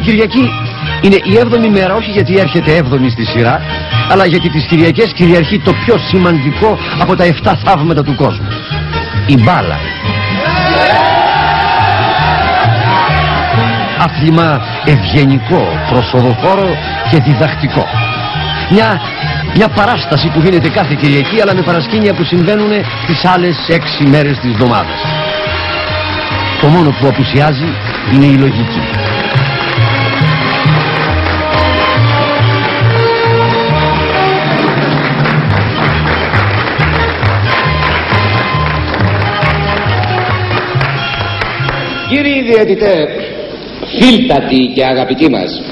Κυριακή είναι η 7η μέρα, όχι γιατί έρχεται 7η στη σειρά, αλλά γιατί τις Κυριακές κυριαρχεί το πιο σημαντικό από τα 7 θαύματα του κόσμου. Η μπάλα. Άθλημα ευγενικό, προσοδοφόρο και διδακτικό. Μια παράσταση που γίνεται κάθε Κυριακή, αλλά με παρασκήνια που συμβαίνουν τις άλλες 6 μέρες της εβδομάδας. Το μόνο που απουσιάζει είναι η λογική. Κύριοι διαιτητέ, φίλτατοι και αγαπητοί μας,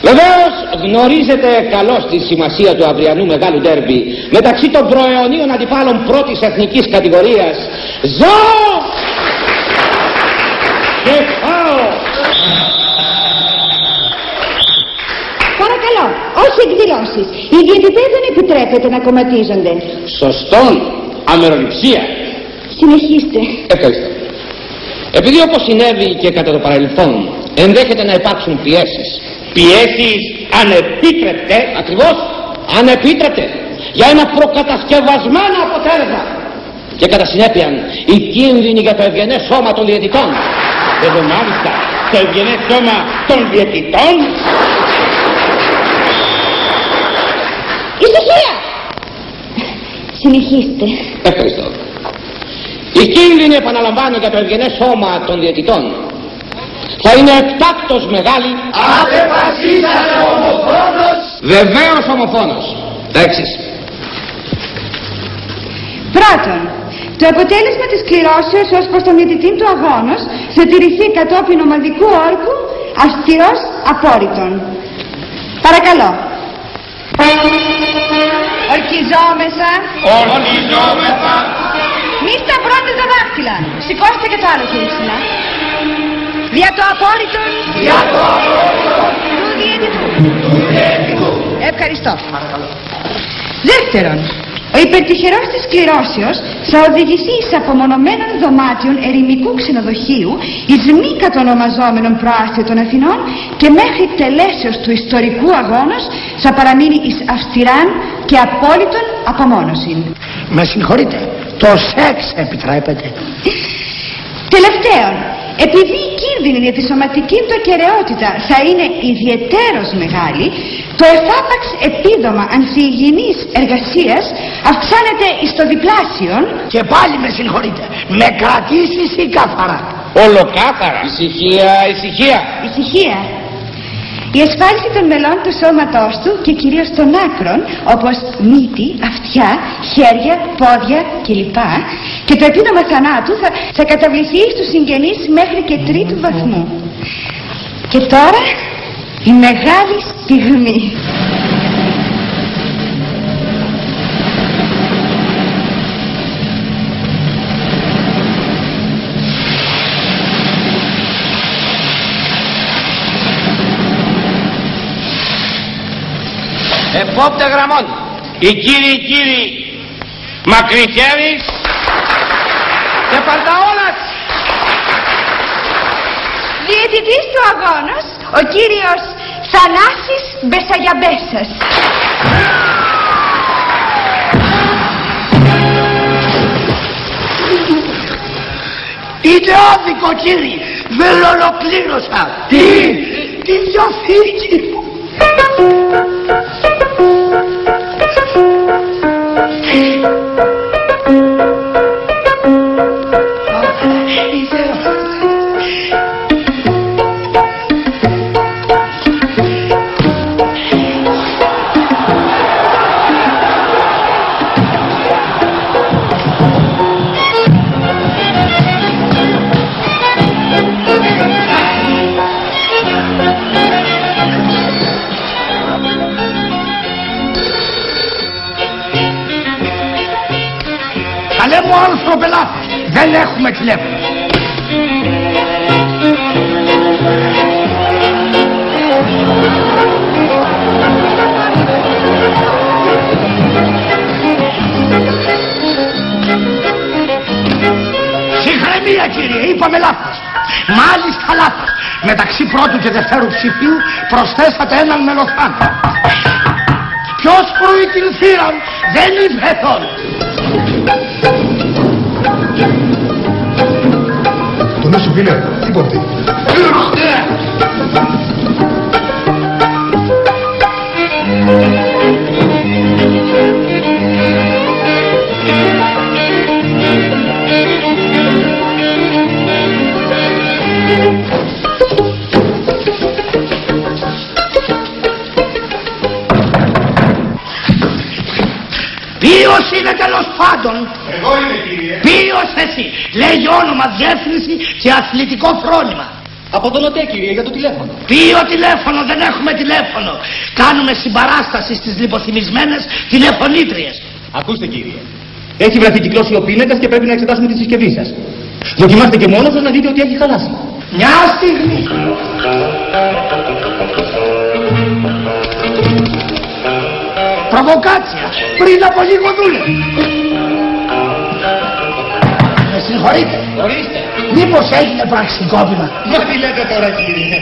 βεβαίως γνωρίζετε καλώς τη σημασία του αυριανού μεγάλου ντέρμπι μεταξύ των προαιωνίων αντιπάλων πρώτης εθνικής κατηγορίας. Ζω και πάω! Παρακαλώ, όχι εκδηλώσεις. Οι διαιτητές δεν επιτρέπεται να κομματίζονται. Σωστόν, αμεροληψία. Συνεχίστε. Ευχαριστώ. Επειδή όπως συνέβη και κατά το παρελθόν ενδέχεται να υπάρξουν πιέσεις. Πιέσεις ανεπίτρεπτες. Ακριβώς, ανεπίτρεπτες. Για ένα προκατασκευασμένο αποτέλεσμα. Και κατά συνέπεια οι κίνδυνοι για το ευγενές σώμα των διαιτητών. Εδώ μάλιστα το ευγενές σώμα των διαιτητών. Ησυχία! Συνεχίστε. Ευχαριστώ. Οι κίνδυνοι, επαναλαμβάνω, για το ευγενές σώμα των διαιτητών θα είναι εκτάκτως μεγάλη. Απεφασίσατε ομοφόνος. Βεβαίως ομοφόνος. Τάξεις. Πρώτον, το αποτέλεσμα της κληρώσεως ως προς τον διαιτητή του αγώνος θα τηρηθεί κατόπιν ομαδικού όρκου αυστηρός απόρριτων. Παρακαλώ. Ορκιζόμεσα. Ορκιζόμεθα. Μη σταυρώνετε τα δάχτυλα. Σηκώστε και το άλλο χέρι ψηλά. Δια το απόρριτον. Για το απόρριτο Του διαιτητού. του διαιτητού. Ευχαριστώ. Δεύτερον, ο υπερτυχερός της κληρώσεως θα οδηγηθεί εις απομονωμένων δωμάτιων ερημικού ξενοδοχείου εις μη κατονομαζόμενων προάστιο των Αθηνών και μέχρι τελέσεως του ιστορικού αγώνος θα παραμείνει εις αυστηράν και απόλυτον απομόνωσιν. Με συγχωρείτε, το σεξ επιτρέπεται. Τελευταίον, επειδή η κίνδυνη για τη σωματική του ακεραιότητα θα είναι ιδιαιτέρως μεγάλη, το εφάπαξ επίδομα ανθυγιεινής εργασίας αυξάνεται εις το διπλάσιον. Και πάλι με συγχωρείτε, με κρατήσεις ή καθαρά? Ολοκάθαρα. Ησυχία, ησυχία. Ησυχία. Η ασφάλιση των μελών του σώματός του και κυρίως των άκρων, όπως μύτη, αυτιά, χέρια, πόδια κλπ. Και το επίδομα θανάτου θα καταβληθεί στους συγγενείς μέχρι και 3ου βαθμού. Και τώρα η μεγάλη στιγμή. Επόπτε γραμμών. Οι κύριοι Μακρυχέρης και Πανταόλας. Διαιτητής του αγώνος, ο κύριος Θανάσης Μπεσαγιαμπέσας. Είναι άδικο, κύριε, δεν ολοκλήρωσα. Τη διαθήκη μου. Καλέ μου άλλους προπελάτες, δεν έχουμε τηλέφωνο. Συγχρεμία, κύριε, είπαμε λάθος. Μάλιστα λάθος. Μεταξύ πρώτου και δευτέρου ψηφίου προσθέσατε έναν μελοθάνο. Ποιος κρούει την θύραν δεν είπε θόλου. Το να σου φίλε, τίποτε. Ποιος είναι τέλος πάντων? Εγώ είμαι, κύριε. Ποιος εσύ? Λέγει όνομα, διεύθυνση και αθλητικό φρόνημα. Από τον ΟΤΕ, κύριε, για το τηλέφωνο. Ποιο τηλέφωνο? Δεν έχουμε τηλέφωνο. Κάνουμε συμπαράσταση στις λιποθυμισμένες τηλεφωνήτριες. Ακούστε, κύριε. Έχει βρεθεί κυκλώσει ο πίνακας και πρέπει να εξετάσουμε τη συσκευή σας. Δοκιμάστε και μόνος σας να δείτε ότι έχει χαλάσει. Μια στιγμή. Προβοκάτσια. Πριν από λίγο δούλευε. Με συγχωρείτε. Ορίστε. Μήπως έγινε πραξικόπημα? Μα τι λέτε τώρα, κύριε?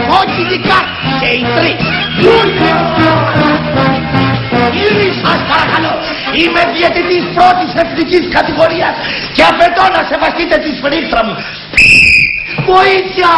Κόκκινη κάρτα και οι τρεις. Κύριε, σας παρακαλώ, είμαι διαιτητής πρώτης εθνικής κατηγορίας και απαιτώ να σεβαστείτε τη σφυρίχτρα μου. Βοήθεια!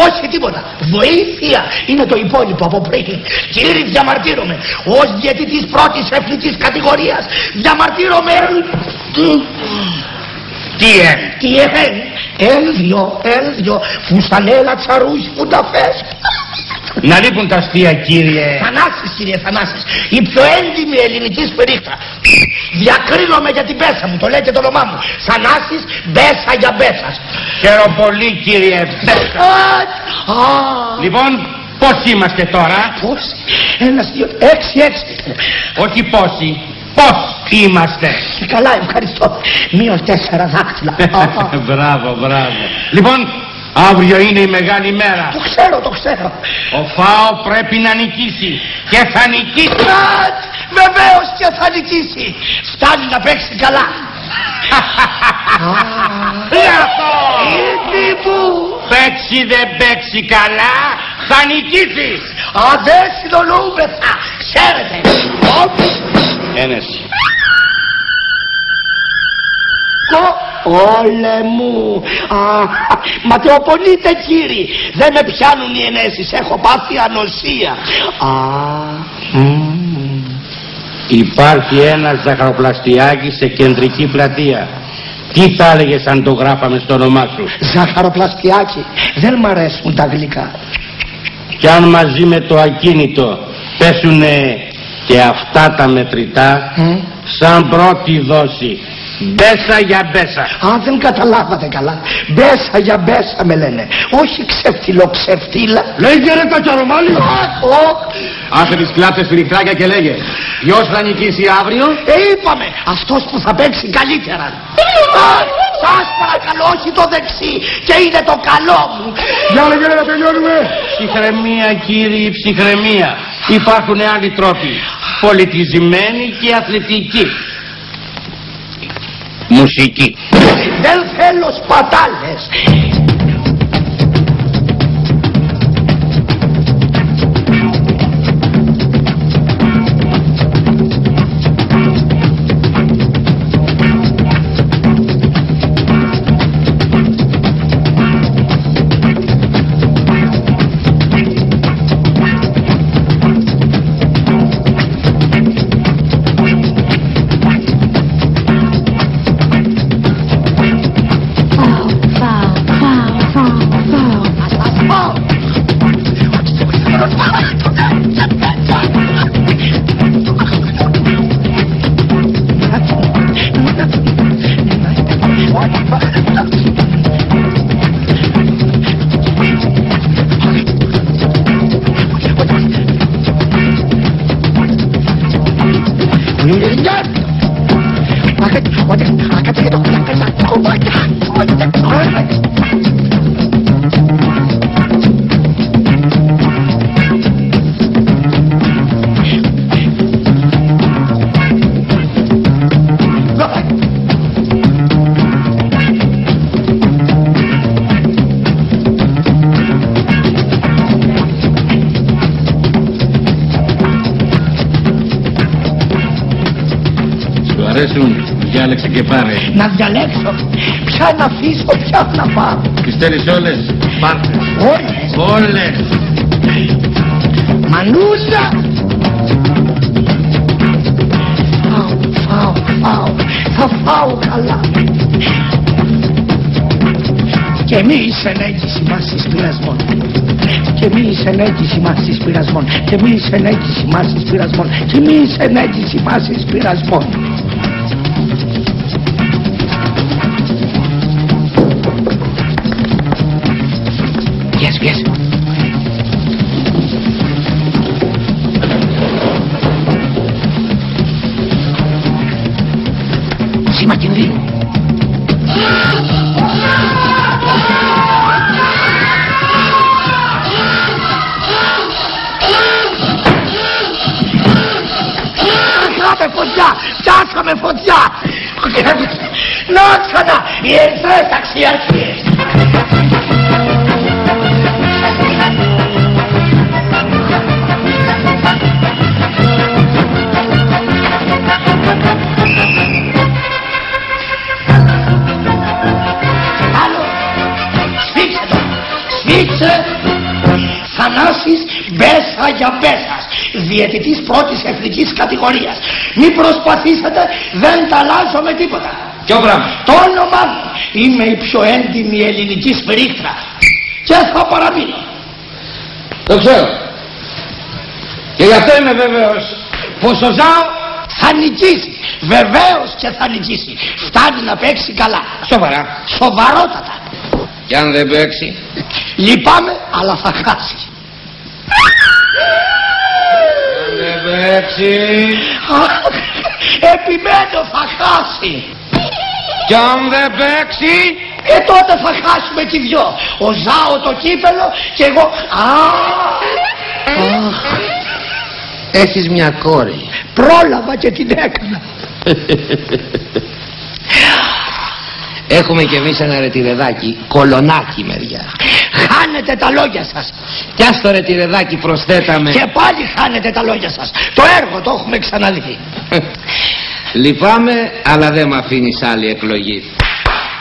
Όχι τίποτα. Βοήθεια είναι το υπόλοιπο από πριν. Κύριε, διαμαρτύρομαι. Ως διαιτητής πρώτης εθνικής κατηγορίας διαμαρτύρομαι. Τι έβαινε? Έλδιο φουστανέλα τσαρούς φουνταφές. Να λείπουν τα αστεία, κύριε. Θανάσης, κύριε Θανάσης, η πιο έντιμη ελληνική σπυρίχτρα. Διακρίνομαι για την Μπέσα μου, το λέει και το όνομά μου. Θανάσης, Μπέσα για Μπέσας. Χαίρομαι πολύ, κύριε Μπέσα. Λοιπόν, πώς είμαστε τώρα? Πώς? 1, 2, 6. Όχι πόσοι, πώς είμαστε? Καλά, ευχαριστώ. Μείον 4 δάκτυλα. Μπράβο. Λοιπόν, αύριο είναι η μεγάλη μέρα. Το ξέρω. Ο ΦΑΟ πρέπει να νικήσει και θα νικήσει. Βεβαίως και θα νικήσει. Φτάνει να παίξει καλά. Ήδη που Παίξει δεν παίξει καλά, θα νικήσεις. δεν συνολούμεθα, ξέρετε. Ένεση. Όλε μου. Ματαιοπονείτε, κύριοι. Δεν με πιάνουν οι ενέσεις. Έχω πάθει ανοσία. Υπάρχει ένας ζαχαροπλαστιάκης σε κεντρική πλατεία. Τι θα έλεγες αν το γράφαμε στο όνομά σου? Ζαχαροπλαστιάκι. Δεν μ' αρέσουν τα γλυκά. Κι αν μαζί με το ακίνητο πέσουνε και αυτά τα μετρητά, σαν πρώτη δόση, Μπέσα για Μπέσα. Δεν καταλάβατε καλά. Μπέσα για Μπέσα με λένε. Όχι ξεφτύλα. Λέγε ρε Κατσαρομάλη. Άσε τις κλάτσες φυριχτράκια και λέγε. Ποιος θα νικήσει αύριο? Είπαμε. Αυτός που θα παίξει καλύτερα. Σας παρακαλώ, όχι το δεξί. Και είναι το καλό μου. Για λέγε να τελειώνουμε. Ψυχραιμία, κύριοι, ψυχραιμία. Υπάρχουν άλλοι τρόποι. Πολιτισμένοι και αθλητικοί. Μουσική. Δεν θέλω σπατάλες. Διάλεξε και πάρε. Να διαλέξω. Ποια να αφήσω, ποια να πάρω. Τις θέλεις όλες? Πάρτε. Όλες. Όλες. Μανούσα. Φάω. Θα φάω καλά. Και μη είσαι ενέγγιση μας εις πειρασμών. Και μη είσαι ενέγγιση μας εις πειρασμών. Και μη είσαι ενέγγιση μας εις πειρασμών. Και μη είσαι ενέγγιση μας εις πειρασμών. Yes. Σήμα κινδύνου. Πιάσαμε φωτιά! Πιάσαμε φωτιά! Να ξανά! Οι ερυθρές ταξιαρχίες! Θανάσης Μπέσα για Μπέσας, διαιτητής πρώτης εθνικής κατηγορίας. Μην προσπαθήσετε, δεν τα αλλάζω με τίποτα. Ποιο πράγμα? Το όνομά μου. Είμαι η πιο έντιμη ελληνική σφυρίχτρα και θα παραμείνω. Το ξέρω. Και γι' αυτό είμαι βέβαιος πως ο Ζάο θα νικήσει. Βεβαίως και θα νικήσει. Φτάνει να παίξει καλά. Σοβαρά? Σοβαρότατα. Κι αν δεν παίξει? Λυπάμαι, αλλά θα χάσει. Αν δεν παίξει? Επιμένω, θα χάσει. Κι αν δεν παίξει? Τότε θα χάσουμε κι δυο. Ο Ζάο το κύπελο και εγώ... Έχεις μια κόρη. Πρόλαβα και την έκανα. Έχουμε κι εμείς ένα ρετυρεδάκι, κολονάκι μεριά. Χάνετε τα λόγια σας. Κι ας το ρετυρεδάκι προσθέταμε. Και πάλι χάνετε τα λόγια σας. Το έργο το έχουμε ξαναδεί. Λυπάμαι, αλλά δεν μ' αφήνεις άλλη εκλογή.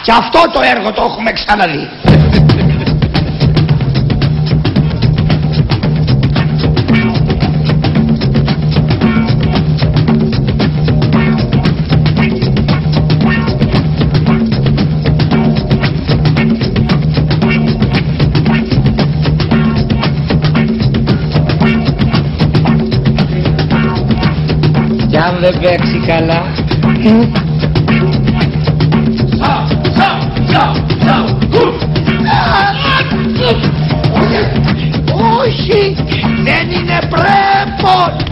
Και αυτό το έργο το έχουμε ξαναδεί. Κι αν δεν παίξει καλά? Όχι, δεν είναι πρέπον.